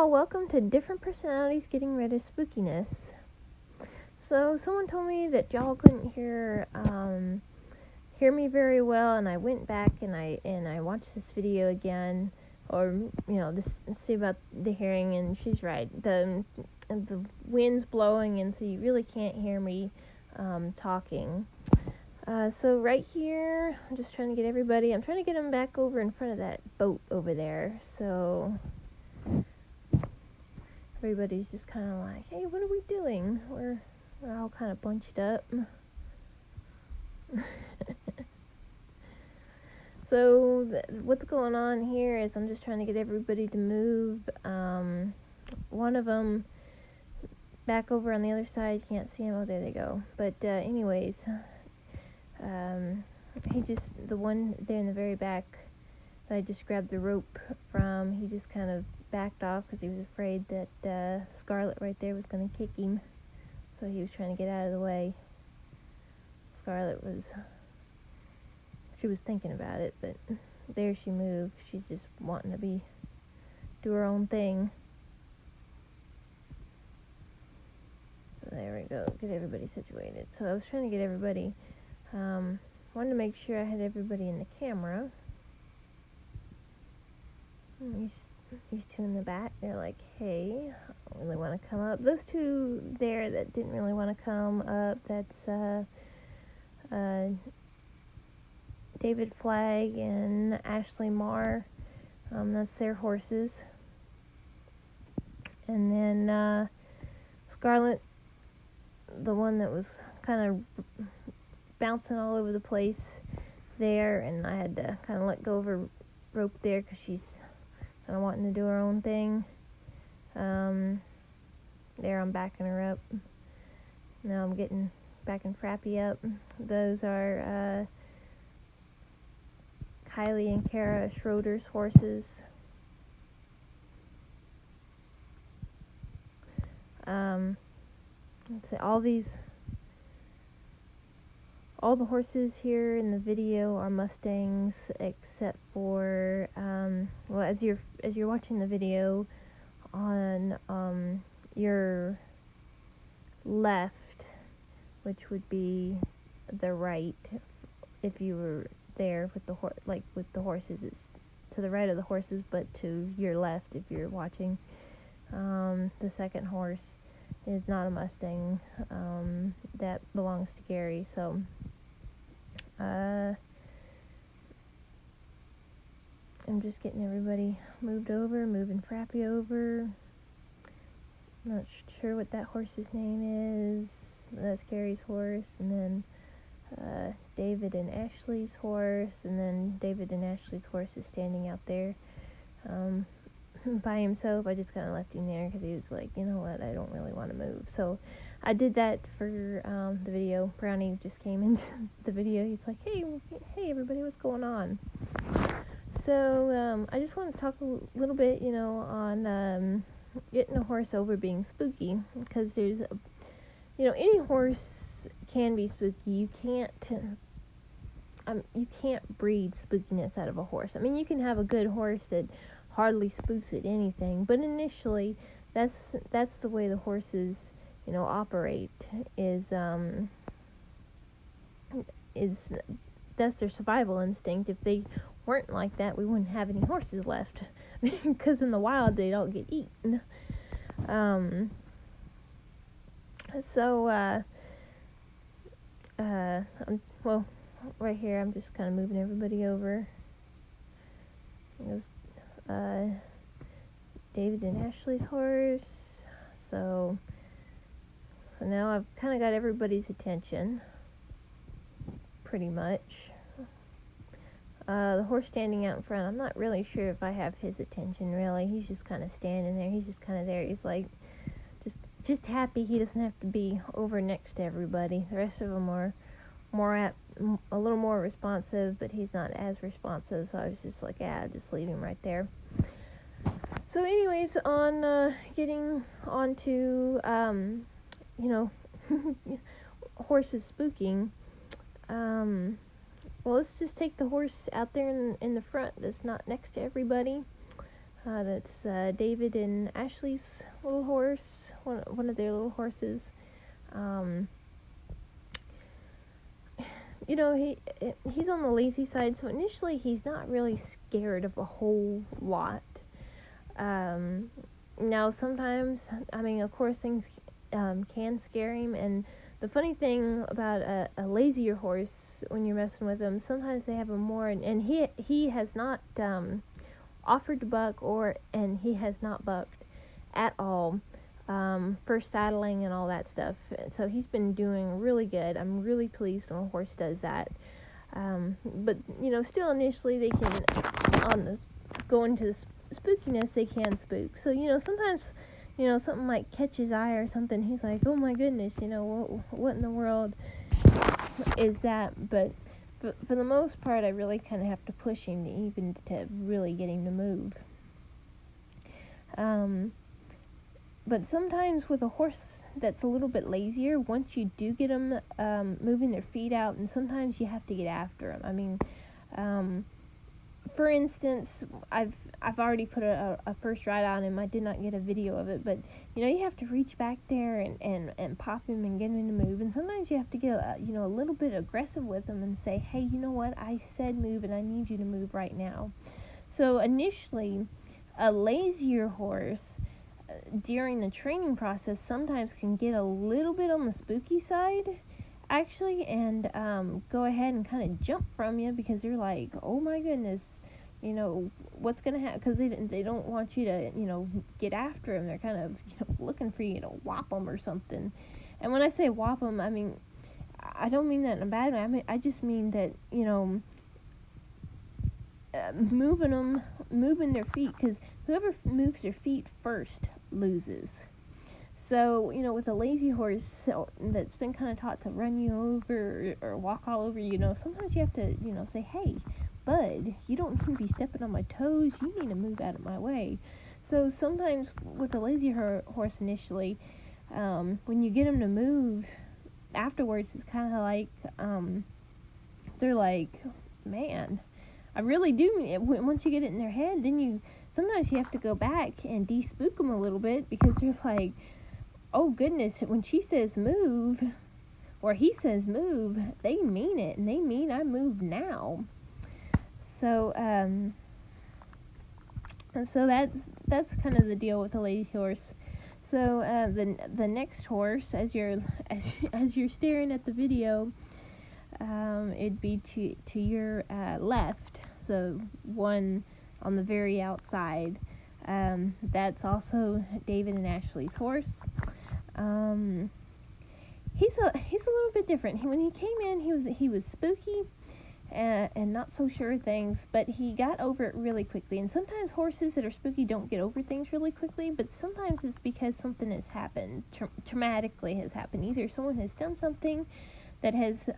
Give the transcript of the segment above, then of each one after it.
y'all, welcome to Different Personalities Getting Rid of Spookiness. So someone told me that y'all couldn't hear me very well, and I went back and I watched this video again, or just see about the hearing, and she's right. The wind's blowing, and so you really can't hear me talking. So right here, I'm just trying to get everybody. I'm trying to get them back over in front of that boat over there. So everybody's just kind of like, hey, what are we doing? We're all kind of bunched up. So what's going on here is I'm just trying to get everybody to move. One of them back over on the other side, can't see him. Oh, there they go. But anyways, the one there in the very back that I just grabbed the rope from, he just kind of backed off because he was afraid that Scarlet right there was going to kick him. So he was trying to get out of the way. Scarlet was thinking about it, but there she moved. She's just wanting to do her own thing. So there we go, get everybody situated. So I was trying to get everybody, wanted to make sure I had everybody in the camera. These two in the back, they're like, hey, I don't really want to come up. Those two there that didn't really want to come up, that's David Flagg and Ashley Marr. That's their horses. And then Scarlet, the one that was kind of bouncing all over the place there, and I had to kind of let go of her rope there because she's kind of wanting to do her own thing. There I'm backing her up. Now I'm getting backing Frappy up. Those are Kylie and Kara Schroeder's horses. Let's see, all the horses here in the video are Mustangs, except for well, as you're watching the video, on your left, which would be the right, if you were there with the horses, it's to the right of the horses, but to your left if you're watching. The second horse is not a Mustang. That belongs to Gary. So I'm just getting everybody moved over, moving Frappy over. Not sure what that horse's name is. That's Gary's horse, and then David and Ashley's horse, and then David and Ashley's horse is standing out there by himself. I just kind of left him there because he was like, you know what, I don't really want to move. So I did that for the video. Brownie just came into the video. He's like, hey everybody, what's going on? So I just want to talk a little bit, on getting a horse over being spooky, because there's any horse can be spooky. You can't breed spookiness out of a horse. I mean, you can have a good horse that hardly spooks at anything, but initially that's the way the horses operate, is that's their survival instinct. If they weren't like that, we wouldn't have any horses left, because in the wild they don't get eaten. Well, right here I'm just kind of moving everybody over. There's David and Ashley's horse. So now I've kind of got everybody's attention, pretty much. The horse standing out in front, I'm not really sure if I have his attention, really. He's just kind of standing there. He's just kind of there. He's like just happy he doesn't have to be over next to everybody. The rest of them are a little more responsive, but he's not as responsive, so I was just like, just leave him right there. So anyways, on getting onto horses spooking, well, let's just take the horse out there in the front that's not next to everybody. That's David and Ashley's little horse, one of their little horses. He's on the lazy side, so initially he's not really scared of a whole lot. Now sometimes, of course things can scare him, and the funny thing about a lazier horse, when you're messing with them, sometimes they have a more, and he has not offered to buck, and he has not bucked at all, first saddling and all that stuff. So he's been doing really good. I'm really pleased when a horse does that. But still initially they can, go into the spookiness, they can spook. So sometimes something might catch his eye or something. He's like, oh my goodness, what in the world is that? But for the most part, I really kind of have to push him to really get him to move. But sometimes with a horse that's a little bit lazier, once you do get them moving their feet out, and sometimes you have to get after them. For instance, I've already put a first ride on him. I did not get a video of it, but you have to reach back there and pop him and get him to move. And sometimes you have to get a little bit aggressive with him and say, hey, you know what? I said move, and I need you to move right now. So initially, a lazier horse during the training process sometimes can get a little bit on the spooky side, actually, and go ahead and kind of jump from you because they're like, oh my goodness, what's going to happen, because they don't want you to, get after them. They're kind of, looking for you to whop them or something. And when I say whop them, I don't mean that in a bad way. I just mean that, moving their feet, because whoever moves their feet first loses. So, with a lazy horse that's been kind of taught to run you over or walk all over you, sometimes you have to, say, hey, bud, you don't need to be stepping on my toes. You need to move out of my way. So sometimes with a lazy horse initially, when you get them to move, afterwards it's kind of like, they're like, man, I really do. Once you get it in their head, then sometimes you have to go back and de-spook them a little bit, because they're like, oh goodness, when she says move, or he says move, they mean it, and they mean I move now. So, so that's kind of the deal with a lazy horse. So the next horse, as you're staring at the video, it'd be to your left. So one on the very outside. That's also David and Ashley's horse. He's a little bit different. When he came in, he was spooky and not so sure of things, but he got over it really quickly. And sometimes horses that are spooky don't get over things really quickly, but sometimes it's because something has happened, traumatically has happened. Either someone has done something that has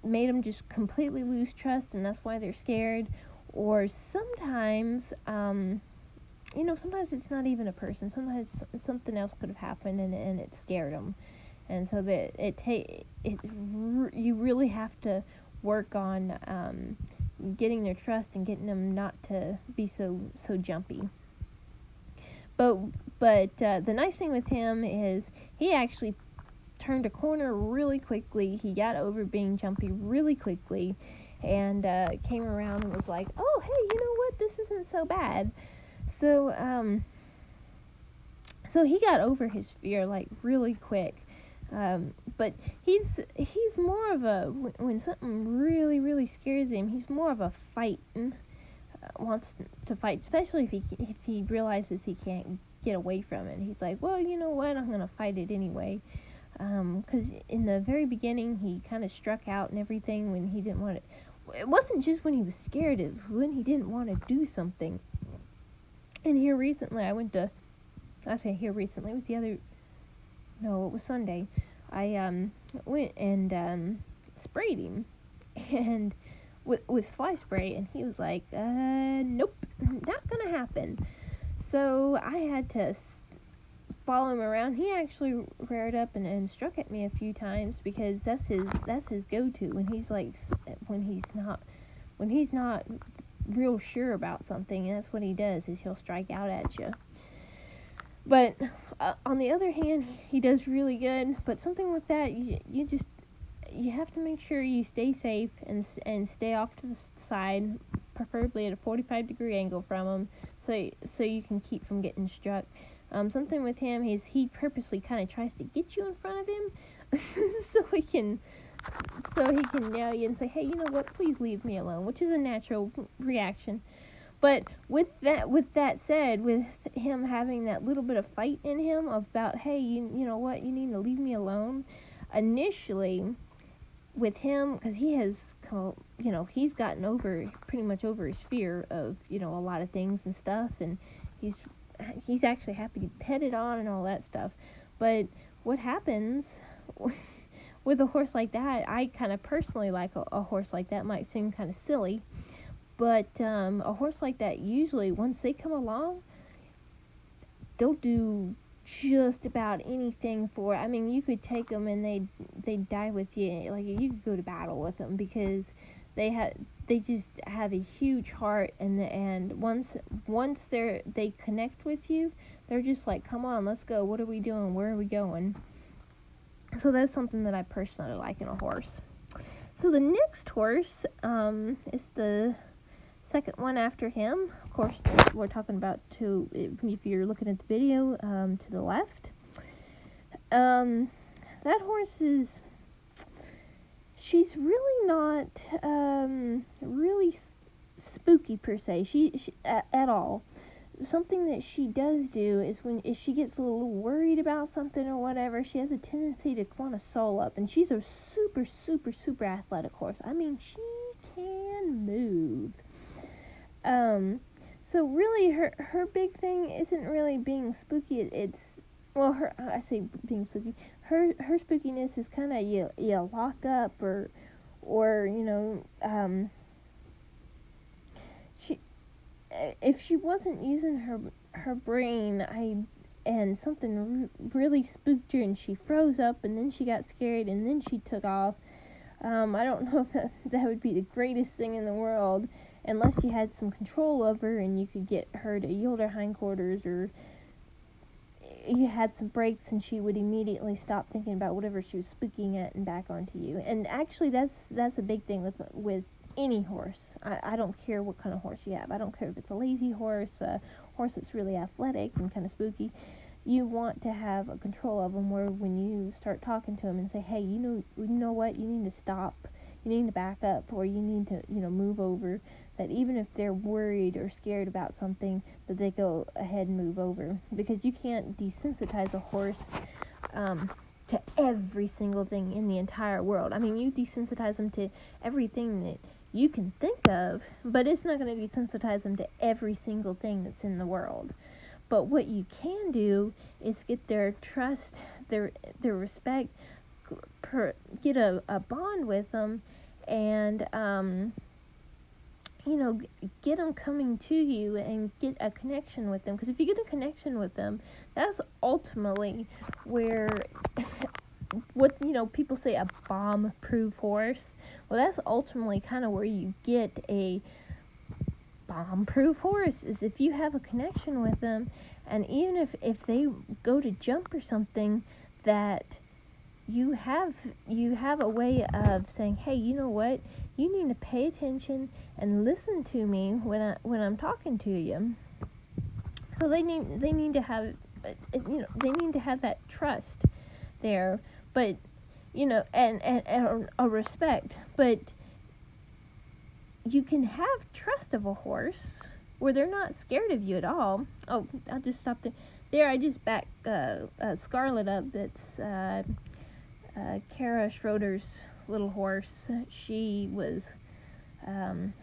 made them just completely lose trust, and that's why they're scared. Or sometimes, sometimes it's not even a person. Sometimes something else could have happened, and it scared them. And so that you really have to work on getting their trust and getting them not to be so jumpy. But the nice thing with him is he actually turned a corner really quickly. He got over being jumpy really quickly, and came around and was like, oh, hey, you know what? This isn't so bad. So so he got over his fear like really quick. But he's more of a, when something really, really scares him, he's more of a wants to fight, especially if he realizes he can't get away from it. He's like, well, you know what, I'm going to fight it anyway. Because in the very beginning, he kind of struck out and everything when he didn't want it. It wasn't just when he was scared, it was when he didn't want to do something. And here recently, it was Sunday. I went and sprayed him, and with fly spray, and he was like, nope, not gonna happen. So I had to follow him around. He actually reared up and struck at me a few times, because that's his go-to when he's not real sure about something, and that's what he does, is he'll strike out at you. But on the other hand, he does really good. But something with that, you have to make sure you stay safe and stay off to the side, preferably at a 45-degree angle from him, so you can keep from getting struck. Something with him is he purposely kind of tries to get you in front of him, so he can nail you and say, hey, you know what, please leave me alone, which is a natural reaction. But with that said, with him having that little bit of fight in him about, hey, you know what, you need to leave me alone, initially, with him, because he has, he's gotten pretty much over his fear of, a lot of things and stuff, and he's actually happy to be petted on and all that stuff. But what happens with a horse like that, I kind of personally like a horse like that. Might seem kind of silly, but a horse like that, usually once they come along, they'll do just about anything for it. I mean, you could take them and they'd die with you. Like, you could go to battle with them, because they just have a huge heart, and once they connect with you, they're just like, come on, let's go. What are we doing? Where are we going? So that's something that I personally like in a horse. So the next horse is the second one after him. Of course, we're talking about if you're looking at the video, to the left. That horse she's really not really spooky per se. She at all. Something that she does do is if she gets a little worried about something or whatever, she has a tendency to want to soul up, and she's a super, super, super athletic horse. I mean, she can move. So really, her big thing isn't really being spooky. I say being spooky. Her spookiness is kind of you lock up or she, if she wasn't using her brain, and something really spooked her and she froze up and then she got scared and then she took off. I don't know if that would be the greatest thing in the world, unless you had some control of her and you could get her to yield her hindquarters, or you had some breaks and she would immediately stop thinking about whatever she was spooking at and back onto you. And actually, that's a big thing with any horse. I don't care what kind of horse you have. I don't care if it's a lazy horse, a horse that's really athletic and kind of spooky. You want to have a control of them, where when you start talking to them and say, hey, you know what, you need to stop, you need to back up, or you need to, move over, that even if they're worried or scared about something, that they go ahead and move over. Because you can't desensitize a horse to every single thing in the entire world. I mean, you desensitize them to everything that you can think of, but it's not going to desensitize them to every single thing that's in the world. But what you can do is get their trust, their respect, get a bond with them, and get them coming to you and get a connection with them. Because if you get a connection with them, that's ultimately where what people say a bomb-proof horse. Well, that's ultimately kind of where you get a bomb-proof horse, is if you have a connection with them, and even if they go to jump or something, that you have a way of saying, hey, you know what, you need to pay attention and listen to me when I'm talking to you. So they need to have they need to have that trust there, but and a respect. But you can have trust of a horse where they're not scared of you at all. Oh, I'll just stop there. There, I just backed Scarlet up. That's Kara Schroeder's little horse. She was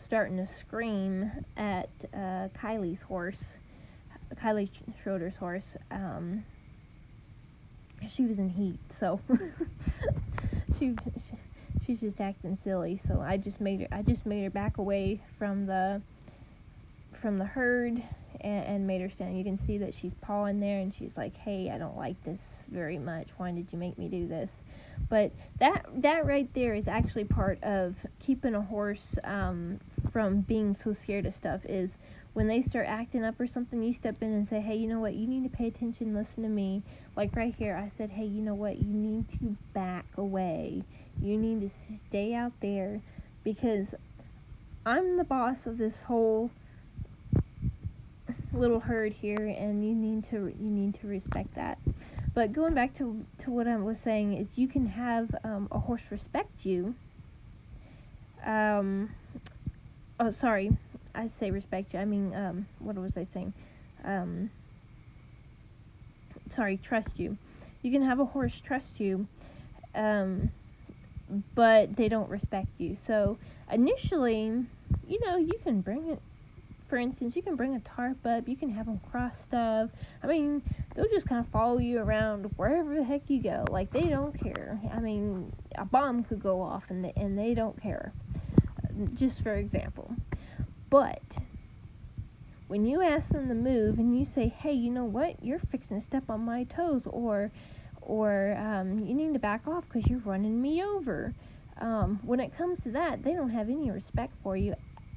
starting to scream at Kylie's horse, Kylie Schroeder's horse. She was in heat, so she's just acting silly. So I just made her back away from the herd and made her stand. You can see that she's pawing there, and she's like, hey, I don't like this very much. Why did you make me do this? But that right there is actually part of keeping a horse from being so scared of stuff is when they start acting up or something, you step in and say, hey, you know what, you need to pay attention, listen to me. Like right here, I said, hey, you know what, you need to back away. You need to stay out there because I'm the boss of this whole little herd here, and you need to respect that. But going back to what I was saying is you can have a horse respect you. Oh, sorry, I say respect you. I mean, what was I saying? Sorry, trust you. You can have a horse trust you, but they don't respect you. So initially, you can bring it. For instance, you can bring a tarp up. You can have them cross stuff. I mean, they'll just kind of follow you around wherever the heck you go. Like, they don't care. I mean, a bomb could go off and they don't care. Just for example. But when you ask them to move and you say, hey, you know what? You're fixing to step on my toes, or you need to back off because you're running me over. When it comes to that, they don't have any respect for you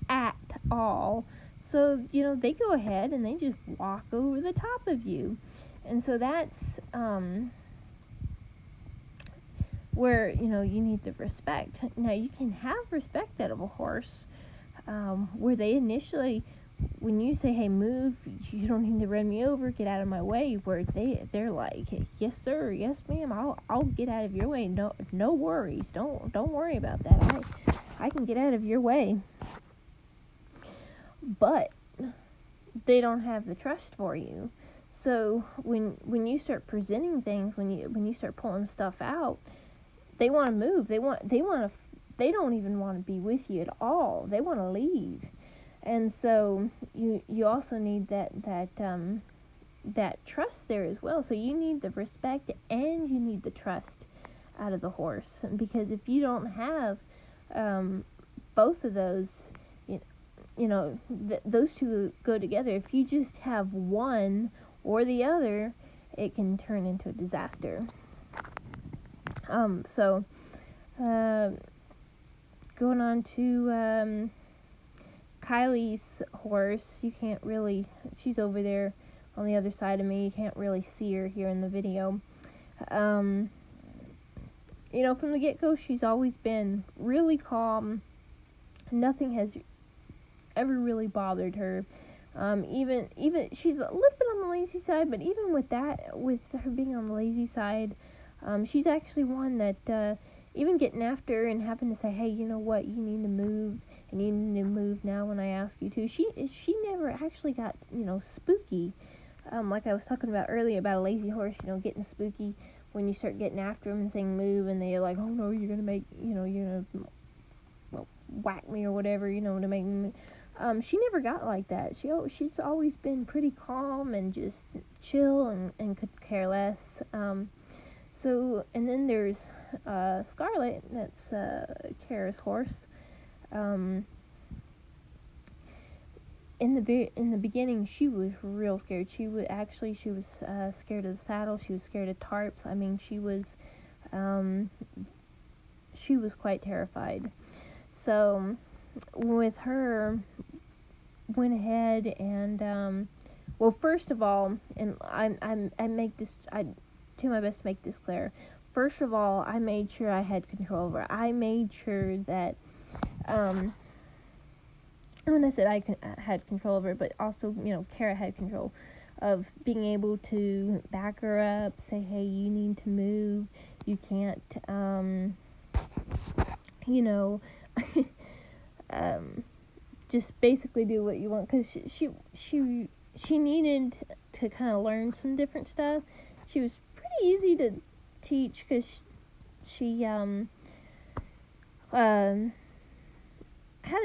at all. So, they go ahead and they just walk over the top of you. And so that's where, you need the respect. Now, you can have respect out of a horse where they initially, when you say, hey, move, you don't need to run me over, get out of my way, where they're like, yes, sir, yes, ma'am, I'll get out of your way. No worries. Don't worry about that. I can get out of your way. But they don't have the trust for you. So when you start presenting things, when you start pulling stuff out, they want to move. They don't even want to be with you at all. They want to leave. And so you also need that trust there as well. So you need the respect and you need the trust out of the horse, because if you don't have both of those, those two go together. If you just have one or the other, it can turn into a disaster. So going on to Kylie's horse, you can't really, she's over there on the other side of me, you can't really see her here in the video. From the get-go, she's always been really calm. Nothing has ever really bothered her. Even she's a little bit on the lazy side, but even with her being on the lazy side, she's actually one that even getting after and having to say, hey, you know what, you need to move, and you need to move now when I ask you to. She never actually got spooky, like I was talking about earlier about a lazy horse, getting spooky when you start getting after them and saying move, and they're like, oh no, you're gonna make you're gonna whack me or whatever, to make me move. She never got like that. She's always been pretty calm and just chill and could care less. So, and then there's Scarlet, that's Kara's horse. In the beginning, she was real scared. She was scared of the saddle. She was scared of tarps. I mean, she was quite terrified. So with her, went ahead and well, first of all, and I do my best to make this clear. First of all, I made sure I had control over her. I made sure that when I said I had control over it, but also Kara had control of being able to back her up, say, hey, you need to move, you can't just basically do what you want, because she needed to kind of learn some different stuff. She was pretty easy to teach because she had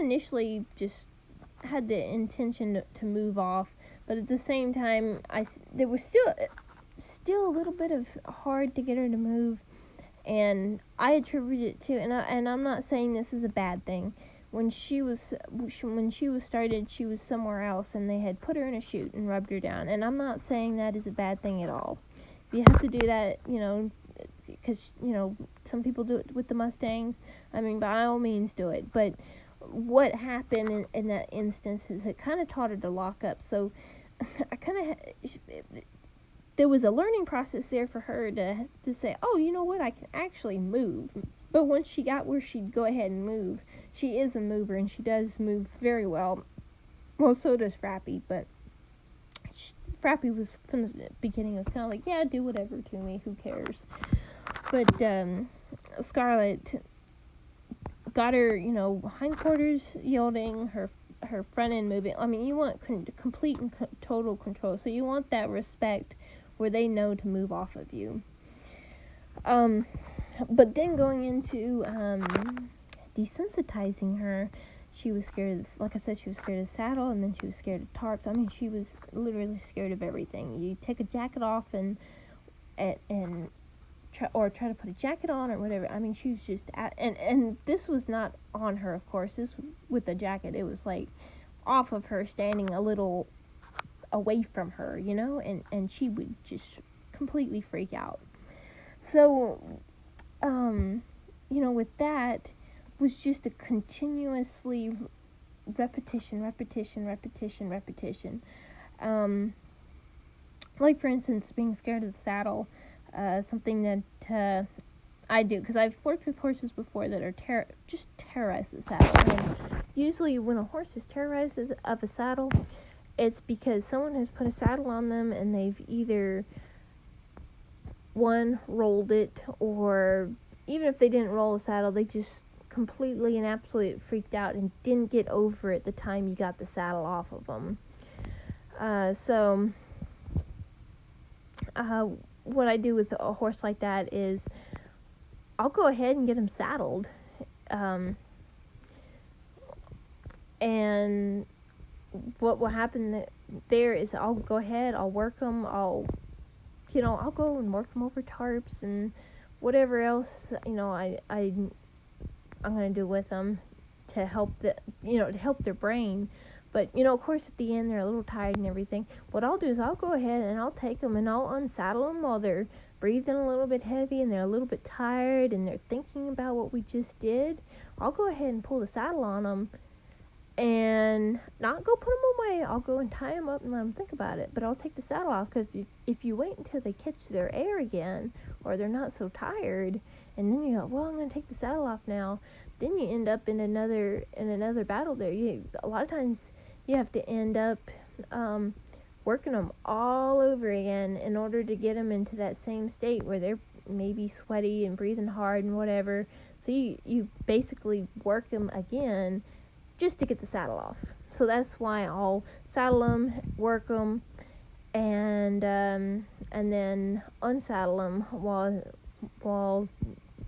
initially just had the intention to move off, but at the same time there was still a little bit of hard to get her to move, and I attribute it to, and I'm not saying this is a bad thing. When she was started, she was somewhere else, and they had put her in a chute and rubbed her down. And I'm not saying that is a bad thing at all. You have to do that, because some people do it with the Mustangs. I mean, by all means, do it. But what happened in that instance is it kind of taught her to lock up. So I kind of, there was a learning process there for her to say, oh, you know what, I can actually move. But once she got where she'd go ahead and move, she is a mover and she does move very well. Well, so does Frappy, but Frappy was from the beginning was kind of like, yeah, do whatever to me, who cares? But Scarlet got her, hindquarters yielding, her front end moving. I mean, you want complete and total control, so you want that respect where they know to move off of you. But then going into desensitizing her, she was scared. Like I said, she was scared of the saddle, and then she was scared of tarps. I mean, she was literally scared of everything. You take a jacket off and try to put a jacket on or whatever. I mean, she was just and this was not on her, of course. This with the jacket, it was like off of her, standing a little away from her, and she would just completely freak out. So, with that was just a continuously repetition. Like, for instance, being scared of the saddle, something that I do, because I've worked with horses before that are just terrorized the saddle. And usually when a horse is terrorized of a saddle, it's because someone has put a saddle on them and they've either, one, rolled it, or even if they didn't roll the saddle, they just completely and absolutely freaked out and didn't get over it the time you got the saddle off of them. What I do with a horse like that is I'll go ahead and get him saddled. And what will happen there is I'll go ahead, I'll work him, I'll go and work him over tarps and whatever else, I'm going to do with them to help their brain. But, of course, at the end, they're a little tired and everything. What I'll do is I'll go ahead and I'll take them and I'll unsaddle them while they're breathing a little bit heavy and they're a little bit tired and they're thinking about what we just did. I'll go ahead and pull the saddle on them and not go put them away. I'll go and tie them up and let them think about it. But I'll take the saddle off, because if you wait until they catch their air again or they're not so tired, and then you go, well, I'm going to take the saddle off now, then you end up in another battle there. A lot of times you have to end up working them all over again in order to get them into that same state where they're maybe sweaty and breathing hard and whatever. So you basically work them again just to get the saddle off. So that's why I'll saddle them, work them, and then unsaddle them while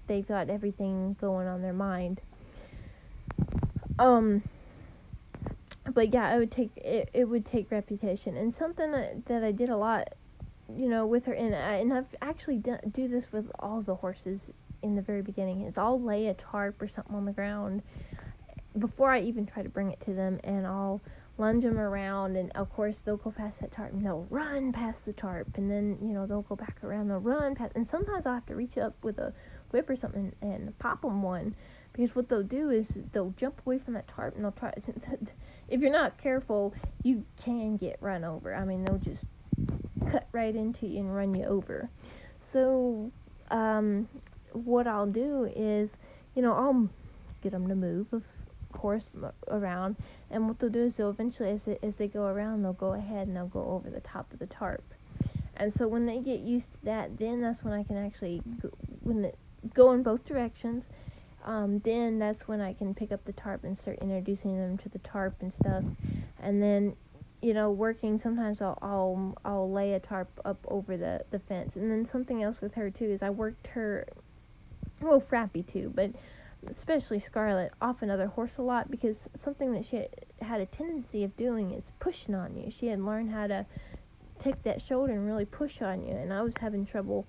they've got everything going on their mind. But yeah, it would take repetition, and something that I did a lot, with her, and I've actually do this with all the horses in the very beginning, is I'll lay a tarp or something on the ground before I even try to bring it to them, and I'll lunge them around, and of course they'll go past that tarp and they'll run past the tarp, and then they'll go back around, they'll run past, and sometimes I'll have to reach up with a whip or something and pop them one, because what they'll do is they'll jump away from that tarp and they'll try. If you're not careful, you can get run over. I mean, they'll just cut right into you and run you over. So what I'll do is, I'll get them to move, of course, around, and what they'll do is they'll eventually, as they go around, they'll go ahead and they'll go over the top of the tarp. And so when they get used to that, then that's when I can actually go in both directions. Then that's when I can pick up the tarp and start introducing them to the tarp and stuff. And then, working, sometimes I'll lay a tarp up over the fence. And then something else with her too is I worked her, well, Frappy too, but especially Scarlet, off another horse a lot, because something that she had a tendency of doing is pushing on you. She had learned how to take that shoulder and really push on you, and I was having trouble,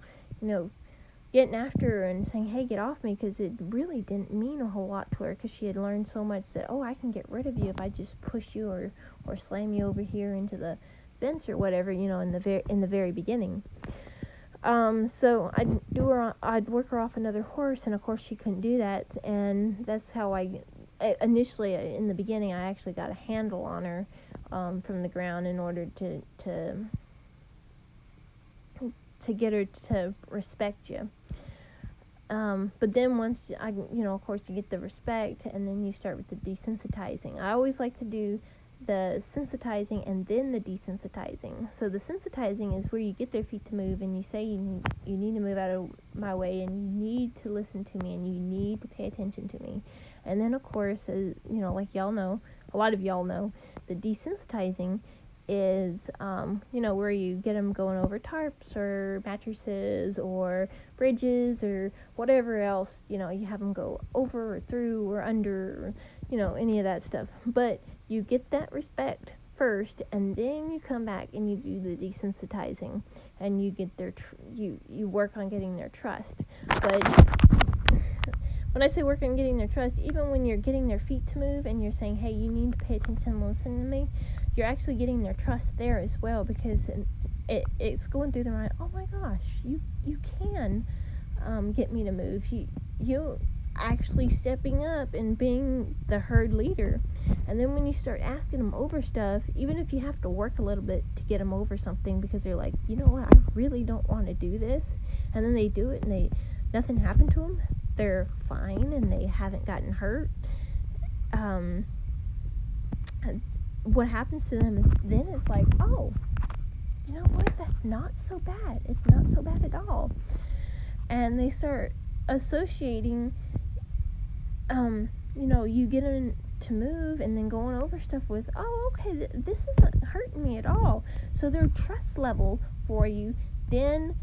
getting after her and saying, hey, get off me, because it really didn't mean a whole lot to her, because she had learned so much that, I can get rid of you if I just push you or slam you over here into the fence or whatever, in the very beginning. So I'd work her off another horse, and of course she couldn't do that, and that's how I initially, in the beginning, I actually got a handle on her from the ground in order to get her to respect you. But then once of course, you get the respect, and then you start with the desensitizing. I always like to do the sensitizing and then the desensitizing. So the sensitizing is where you get their feet to move, and you say you need to move out of my way, and you need to listen to me, and you need to pay attention to me. And then, of course, like y'all know, a lot of y'all know, the desensitizing is where you get them going over tarps or mattresses or bridges or whatever else, you have them go over or through or under, any of that stuff. But you get that respect first, and then you come back and you do the desensitizing, and you get you work on getting their trust. But when I say work on getting their trust, even when you're getting their feet to move and you're saying, hey, you need to pay attention and listen to me, you're actually getting their trust there as well, because it's going through their mind, oh my gosh, you can get me to move. You actually stepping up and being the herd leader. And then when you start asking them over stuff, even if you have to work a little bit to get them over something, because they're like, you know what, I really don't want to do this, and then they do it and nothing happened to them, they're fine and they haven't gotten hurt. What happens to them is then it's like, oh, you know what, that's not so bad. It's not so bad at all. And they start associating, you get them to move and then going over stuff with, oh, okay, this isn't hurting me at all. So their trust level for you then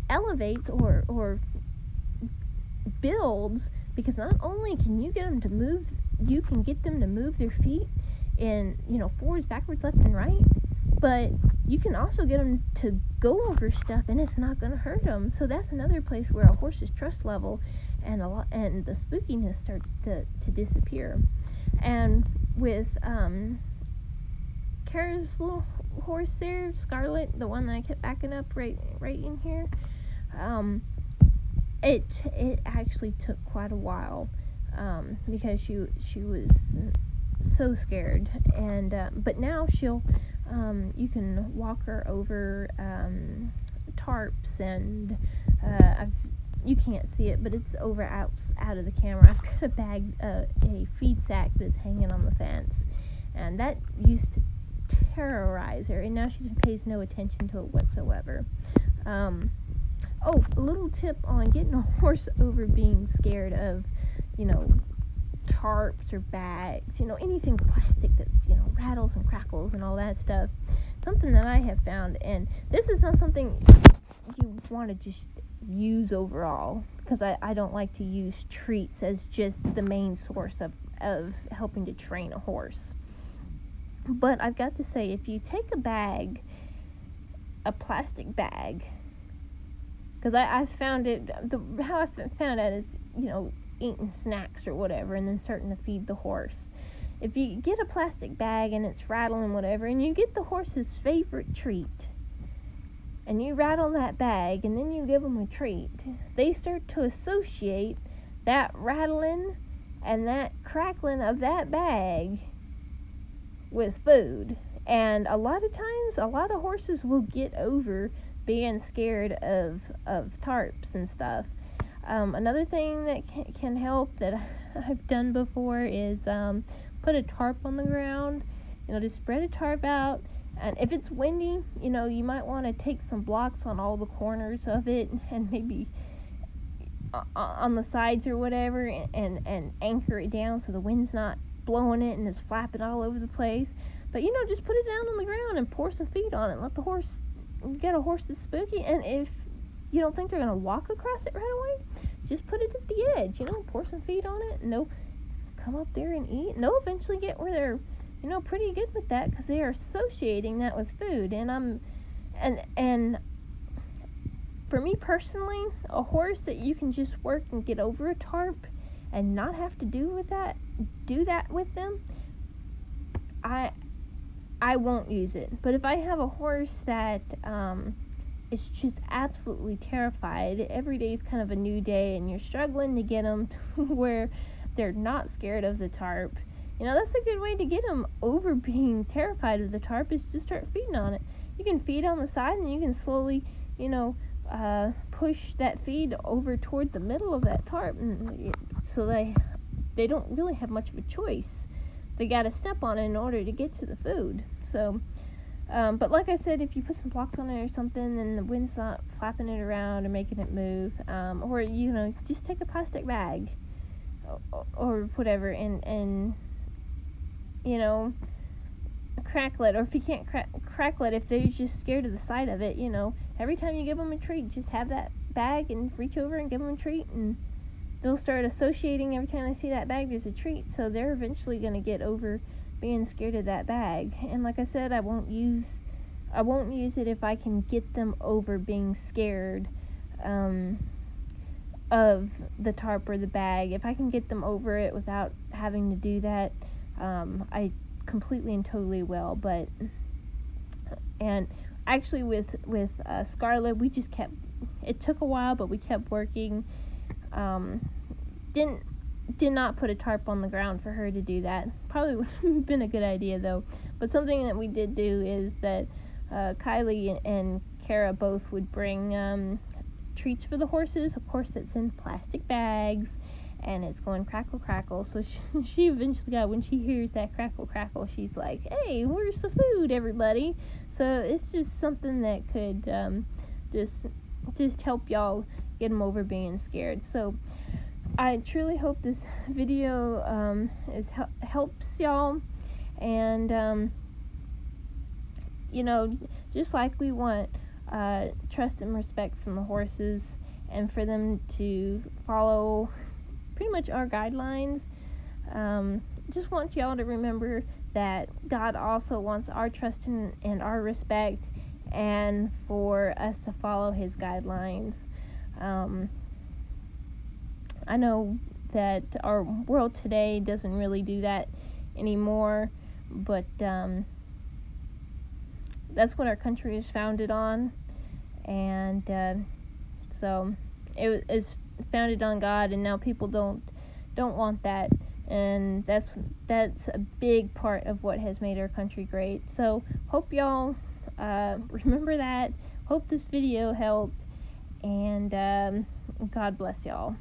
elevates or builds, because not only can you get them to move, you can get them to move their feet in, forwards, backwards, left, and right, but you can also get them to go over stuff and it's not going to hurt them. So that's another place where a horse's trust level and the spookiness starts to disappear. And with Kara's little horse there, Scarlet, the one that I kept backing up right in here, it actually took quite a while, because she was so scared, and but now she'll you can walk her over tarps, and you can't see it, but it's over out of the camera. I've got a bag, a feed sack that's hanging on the fence, and that used to terrorize her, and now she pays no attention to it whatsoever. Oh, a little tip on getting a horse over being scared of, tarps or bags, anything plastic that's, rattles and crackles and all that stuff. Something that I have found, and this is not something you want to just use overall, because I don't like to use treats as just the main source of helping to train a horse. But I've got to say, if you take a plastic bag, because I found it, how I found out is, eating snacks or whatever and then starting to feed the horse. If you get a plastic bag and it's rattling whatever, and you get the horse's favorite treat, and you rattle that bag and then you give them a treat, they start to associate that rattling and that crackling of that bag with food. And a lot of times, a lot of horses will get over being scared of tarps and stuff. Another thing that can help that I've done before is put a tarp on the ground. Just spread a tarp out, and if it's windy, you might want to take some blocks on all the corners of it, and maybe on the sides or whatever, and anchor it down so the wind's not blowing it and it's flapping all over the place. But just put it down on the ground and pour some feed on it. Let the horse get a horse that's spooky, and if you don't think they're going to walk across it right away, just put it at the edge, pour some feed on it, and they'll come up there and eat, and they'll eventually get where they're, pretty good with that, because they are associating that with food. And for me personally, a horse that you can just work and get over a tarp and not have to do that with them, I won't use it. But if I have a horse that is just absolutely terrified, every day is kind of a new day, and you're struggling to get them where they're not scared of the tarp, that's a good way to get them over being terrified of the tarp, is just start feeding on it. You can feed on the side, and you can slowly, push that feed over toward the middle of that tarp, and so they don't really have much of a choice. They got to step on it in order to get to the food. So, but like I said, if you put some blocks on it or something, and the wind's not flapping it around or making it move, or just take a plastic bag or whatever, and crackle it. Or if you can't crackle it, if they're just scared of the sight of it, every time you give them a treat, just have that bag and reach over and give them a treat, and they'll start associating every time they see that bag there's a treat, so they're eventually going to get over being scared of that bag. And like I said, I won't use it if I can get them over being scared of the tarp or the bag. If I can get them over it without having to do that, I completely and totally will. And actually with Scarlett, we just kept, it took a while, but we kept working. Did not put a tarp on the ground for her to do that. Probably would have been a good idea though. But something that we did do is that Kylie and Kara both would bring treats for the horses. Of course, it's in plastic bags, and it's going crackle crackle. So she eventually got, when she hears that crackle crackle, she's like, "Hey, where's the food, everybody?" So it's just something that could just help y'all get them over being scared. So I truly hope this video helps y'all, and just like we want trust and respect from the horses, and for them to follow pretty much our guidelines, just want y'all to remember that God also wants our trust and our respect, and for us to follow his guidelines. I know that our world today doesn't really do that anymore, but that's what our country is founded on, and so it is founded on God, and now people don't want that, and that's a big part of what has made our country great. So hope y'all remember that. Hope this video helped, and God bless y'all.